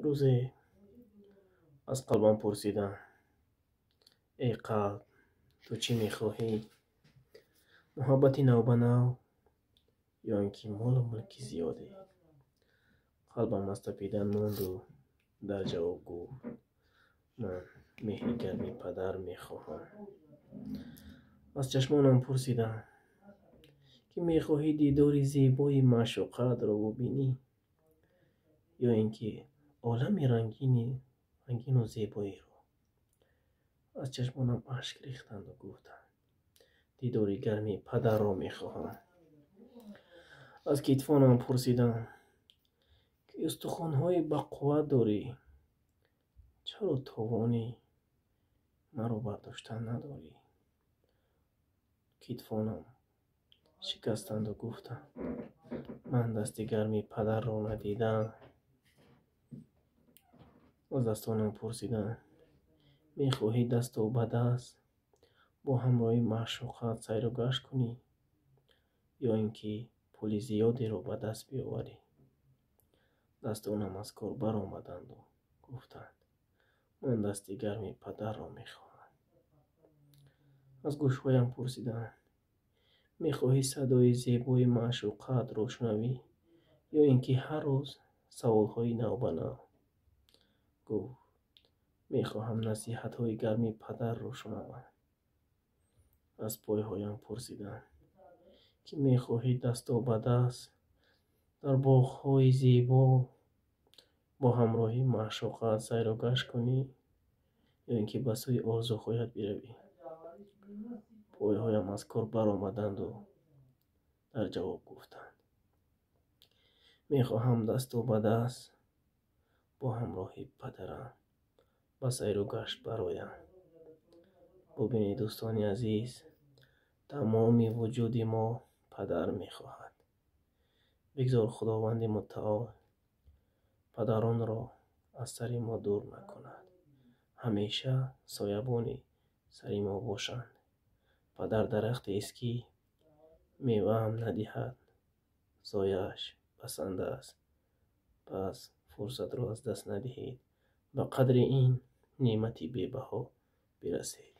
روزی از قلبم پرسیدم: ای قلب، تو چی میخواهی؟ محبتی نو به نو یا اینکه مال و ملکی زیاده؟ قلبم از تپیدن ماند و در جواب گفت: من مهر گرمی پدر میخواهم. از چشمانم پرسیدم که میخواهی دیداری زیبای معشوقت را ببینی یا اینکه عالم رنگین و زیبایی را؟ از چشمانم اشک ریختند و گفتند: دیداری گرمی پدر را میخواهم. از کتفانم پرسیدم که استخوان‌های بقوت داری، چرا توانی مرا برداشتن نداری؟ کتفانم شکستند و گفتند: من دست گرمی پدر را ندیدم. از دستانم پرسیدم: میخواهی دست و به دست با همراهی معشوقت سیر و گشت کنی یا اینکه پول زیادی را به دست بیاوری؟ دستانم از کار برآمدند و گفتند: من دست گرمی پدر را میخواهم. از گوشهایم پرسیدم: میخواهی صدای زیبای معشوقت را شنوی یا اینکه هر روز سوالهای نو به نو؟ گفت: میخواهم نصیحت‌های گرمی پدر را شنوم. از پایهایم پرسیدم که میخواهی دست به دست در باغ‌های زیبا با همراهی معشوقت سیر و گشت کنی یا اینکه به سوی آرزوهایت بروی؟ پایهایم از کار برآمدند و در جواب گفتند: میخواهم دست و به دست با همراهی پدرم به سیر و گشت برایم. ببینید دوستان عزیز، تمام وجود ما پدر میخواهد. بگذار خداوند متعال پدران را از سر ما دور نکند. همیشه سایبان سر ما باشند. پدر درختی است که میوه هم ندهد، سایه‌اش بسنده است. پس فرصت را از دست ندهید، به قدر این نعمتی بی‌بها برسید.